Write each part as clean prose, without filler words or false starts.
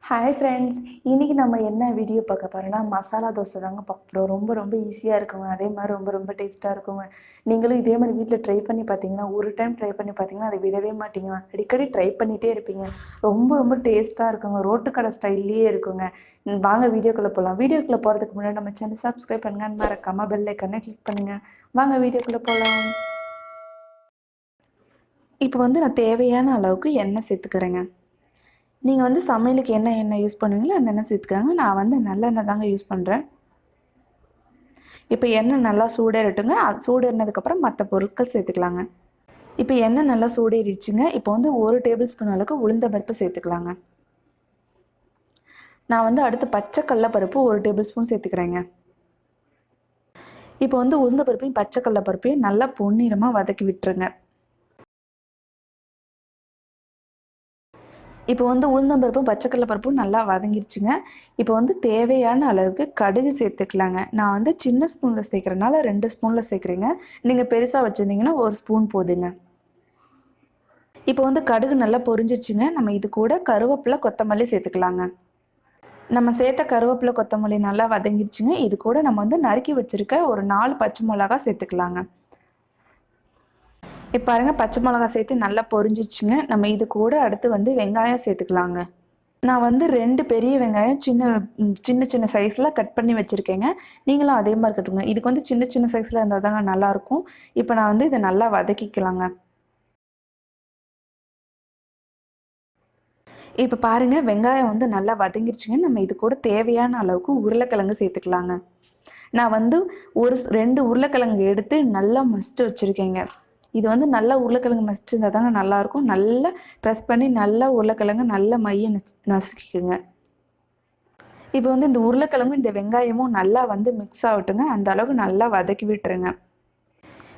Hi friends, இன்றைக்கி நம்ம என்ன வீடியோ பார்க்க போகிறோன்னா மசாலா தோசை தாங்க பார்க்க போகிறோம். ரொம்ப ரொம்ப ஈஸியாக இருக்குங்க. அதே மாதிரி ரொம்ப ரொம்ப டேஸ்ட்டாக இருக்குங்க. நீங்களும் இதே மாதிரி வீட்டில் ட்ரை பண்ணி பார்த்தீங்கன்னா, ஒரு டைம் ட்ரை பண்ணி பார்த்தீங்கன்னா அதை விடவே மாட்டீங்க. அடிக்கடி ட்ரை பண்ணிகிட்டே இருப்பீங்க. ரொம்ப ரொம்ப டேஸ்ட்டாக இருக்குங்க. ரோட்டு கடை ஸ்டைல்லையே இருக்குங்க. வாங்க வீடியோக்குள்ளே போகலாம். வீடியோக்குள்ளே போகிறதுக்கு முன்னாடி நம்ம சேனல் சப்ஸ்கிரைப் பண்ணுங்க, மறக்காமல் பெல் ஐக்கனை கிளிக் பண்ணுங்கள். வாங்க வீடியோக்குள்ளே போகலாம். இப்போ நான் தேவையான அளவுக்கு எண்ணெய் சேர்த்துக்கிறேங்க. நீங்கள் சமையலுக்கு என்ன எண்ணெய் யூஸ் பண்ணுவீங்களோ அந்த எண்ணெய் சேர்த்துக்கோங்க. நான் நல்லெண்ணெய் தாங்க யூஸ் பண்ணுறேன். இப்போ எண்ணெய் நல்லா சூடேறட்டுங்க. அது சூடேறினதுக்கப்புறம் மற்ற பொருட்கள் சேர்த்துக்கலாங்க. இப்போ எண்ணெய் நல்லா சூடேறிடுச்சுங்க. இப்போ 1 டேபிள் ஸ்பூன் அளவுக்கு உளுந்த பருப்பு சேர்த்துக்கலாங்க. நான் அடுத்து பச்சை கடல பருப்பு 1 டேபிள் ஸ்பூன் சேர்த்துக்கிறேங்க. இப்போ உளுந்த பருப்பையும் பச்சை கடல பருப்பையும் நல்லா பொன்னிறமாக வதக்கி விட்டுருங்க. இப்போ உளுந்தம்பருப்பும் பச்சைக்கடலை பருப்பும் நல்லா வதங்கிருச்சுங்க. இப்போ தேவையான அளவுக்கு கடுகு சேர்த்துக்கலாங்க. நான் சின்ன ஸ்பூனில் சேர்க்குறனால 2 ஸ்பூனில் சேர்க்குறேங்க. நீங்கள் பெருசாக வச்சுருந்தீங்கன்னா 1 ஸ்பூன் போதுங்க. இப்போ கடுகு நல்லா பொரிஞ்சிருச்சுங்க. நம்ம இது கூட கருவேப்பிலை கொத்தமல்லி சேர்த்துக்கலாங்க. நம்ம சேர்த்த கருவேப்பிலை கொத்தமல்லி நல்லா வதங்கிருச்சுங்க. இது கூட நம்ம நறுக்கி வச்சுருக்க ஒரு 4 பச்சை மிளகா சேர்த்துக்கலாங்க. இப்போ பாருங்கள், பச்சை மிளகா சேர்த்து நல்லா பொரிஞ்சிருச்சுங்க. நம்ம இது கூட அடுத்து வெங்காயம் சேர்த்துக்கலாங்க. நான் 2 பெரிய வெங்காயம் சின்ன சின்ன சைஸில் கட் பண்ணி வச்சுருக்கேங்க. நீங்களும் அதே மாதிரி கட்டுங்க. இதுக்கு சின்ன சின்ன சைஸில் இருந்தால் தாங்க நல்லாயிருக்கும். இப்போ நான் இதை நல்லா வதக்கிக்கலாங்க. இப்போ பாருங்கள், வெங்காயம் நல்லா வதங்கிருச்சுங்க. நம்ம இது கூட தேவையான அளவுக்கு உருளைக்கிழங்கு சேர்த்துக்கலாங்க. நான் ஒரு 2 உருளைக்கிழங்கு எடுத்து நல்லா மசிச்சு வச்சுருக்கேங்க. இது நல்லா உருளைக்கிழங்கு மசிச்சிருந்தா தாங்க நல்லாயிருக்கும். நல்லா ப்ரெஸ் பண்ணி நல்லா உருளைக்கிழங்கு நல்லா மைய நசுக்கிக்குங்க. இப்போ இந்த உருளைக்கிழங்கும் இந்த வெங்காயமும் நல்லா மிக்ஸ் ஆகட்டுங்க. அந்த அளவுக்கு நல்லா வதக்கி விட்டுருங்க.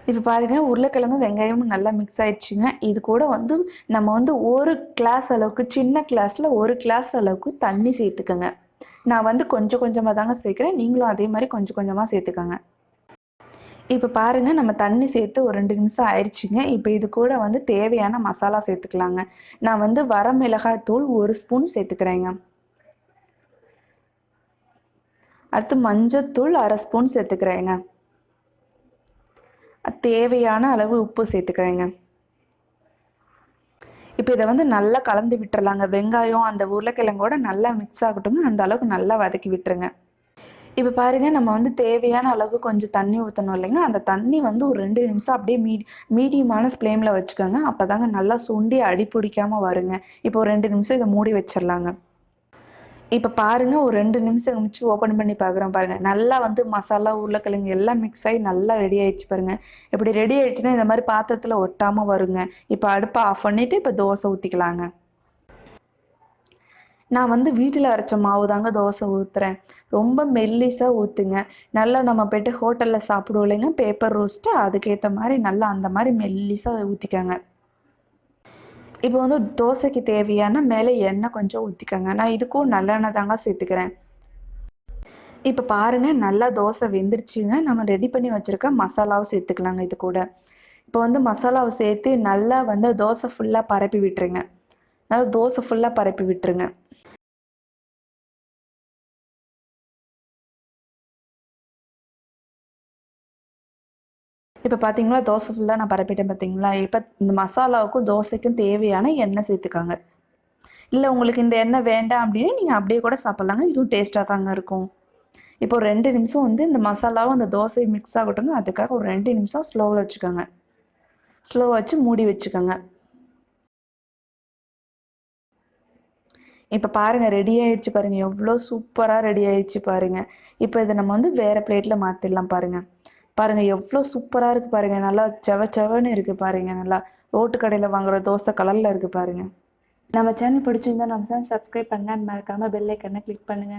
இப்போ பாருங்கள், உருளைக்கிழங்கும் வெங்காயமும் நல்லா மிக்ஸ் ஆகிடுச்சுங்க. இது கூட நம்ம ஒரு கிளாஸ் அளவுக்கு, சின்ன கிளாஸில் 1 கிளாஸ் அளவுக்கு தண்ணி சேர்த்துக்கோங்க. நான் கொஞ்சம் கொஞ்சமாக தாங்க சேர்க்குறேன். நீங்களும் அதே மாதிரி கொஞ்சம் கொஞ்சமாக சேர்த்துக்கோங்க. இப்போ பாருங்கள், நம்ம தண்ணி சேர்த்து ஒரு 2 நிமிஷம் ஆயிடுச்சுங்க. இப்போ இது கூட தேவையான மசாலா சேர்த்துக்கலாங்க. நான் வரமிளகாய் தூள் 1 ஸ்பூன் சேர்த்துக்கிறேங்க. அடுத்து மஞ்சத்தூள் 1/2 ஸ்பூன் சேர்த்துக்கிறேங்க. தேவையான அளவு உப்பு சேர்த்துக்கிறேங்க. இப்போ இதை நல்லா கலந்து விட்டுறலாங்க. வெங்காயம் அந்த உருளைக்கிழங்கோட நல்லா மிக்ஸ் ஆகட்டுங்க. அந்த அளவுக்கு நல்லா வதக்கி விட்டுருங்க. இப்போ பாருங்கள், நம்ம தேவையான அளவுக்கு கொஞ்சம் தண்ணி ஊற்றணும் இல்லைங்க. அந்த தண்ணி ஒரு 2 நிமிஷம் அப்படியே மீடியமான ஃப்ளேமில் வச்சுக்கோங்க. அப்போ தாங்க நல்லா சுண்டி அடி பிடிக்காமல் வருங்க. இப்போ ஒரு 2 நிமிஷம் இதை மூடி வச்சிடலாங்க. இப்போ பாருங்கள், ஒரு 2 நிமிஷம் கழிச்சு ஓப்பன் பண்ணி பார்க்குறோம் பாருங்கள். நல்லா மசாலா உருளைக்கிழங்கு எல்லாம் மிக்ஸ் ஆகி நல்லா ரெடி ஆகிடுச்சு பாருங்கள். இப்படி ரெடி ஆகிடுச்சுன்னா இந்த மாதிரி பாத்திரத்தில் ஒட்டாமல் வருங்க. இப்போ அடுப்பை ஆஃப் பண்ணிவிட்டு இப்போ தோசை ஊற்றிக்கலாங்க. நான் வீட்டில் அரைச்ச மாவு தாங்க தோசை ஊற்றுறேன். ரொம்ப மெல்லிஸாக ஊற்றுங்க. நல்லா நம்ம போய்ட்டு ஹோட்டலில் சாப்பிடுவோம் இல்லைங்க, பேப்பர் ரோஸ்ட்டு, அதுக்கேற்ற மாதிரி நல்லா அந்த மாதிரி மெல்லிஸாக ஊற்றிக்கோங்க. இப்போ தோசைக்கு தேவையான மேலே எண்ணெய் கொஞ்சம் ஊற்றிக்கோங்க. நான் இதுக்கும் நல்லெண்ணெய் தாங்க சேர்த்துக்கிறேன். இப்போ பாருங்கள், நல்லா தோசை வெந்துருச்சுங்க. நம்ம ரெடி பண்ணி வச்சுருக்க மசாலாவை சேர்த்துக்கலாங்க இது கூட. இப்போ மசாலாவை சேர்த்து நல்லா தோசை ஃபுல்லாக பரப்பி விட்டுருங்க. நல்லா தோசை ஃபுல்லாக பரப்பி விட்டுருங்க. இப்போ பார்த்தீங்களா, தோசை ஃபுல்லாக நான் பரப்பிட்டேன் பார்த்தீங்களா? இப்போ இந்த மசாலாவுக்கும் தோசைக்கும் தேவையான எண்ணெய் சேர்த்துக்காங்க. இல்லை உங்களுக்கு இந்த எண்ணெய் வேண்டாம் அப்படின்னா நீங்கள் அப்படியே கூட சாப்பிட்லாங்க. இதுவும் டேஸ்ட்டாக தாங்க இருக்கும். இப்போ 2 நிமிஷம் இந்த மசாலாவும் அந்த தோசையும் மிக்ஸ் ஆகட்டுங்க. அதுக்காக ஒரு 2 நிமிஷம் ஸ்லோவில் வச்சுக்கோங்க. ஸ்லோவாக வச்சு மூடி வச்சுக்கோங்க. இப்போ பாருங்கள், ரெடி ஆயிடுச்சு பாருங்கள். எவ்வளோ சூப்பராக ரெடி ஆயிடுச்சு பாருங்கள். இப்போ இதை நம்ம வேறு பிளேட்டில் மாற்றிடலாம் பாருங்கள். பாருங்கள் எவ்வளோ சூப்பராக இருக்குது பாருங்கள். நல்லா செவன்னு இருக்குது பாருங்கள். நல்லா ரோட்டு கடையில் வாங்குகிற தோசை கலரில் இருக்குது பாருங்கள். நம்ம சேனல் பிடிச்சிருந்தா நம்ம சேனல் சப்ஸ்கிரைப் பண்ணுங்க. மறக்காமல் பெல் ஐக்கனை கிளிக் பண்ணுங்கள்.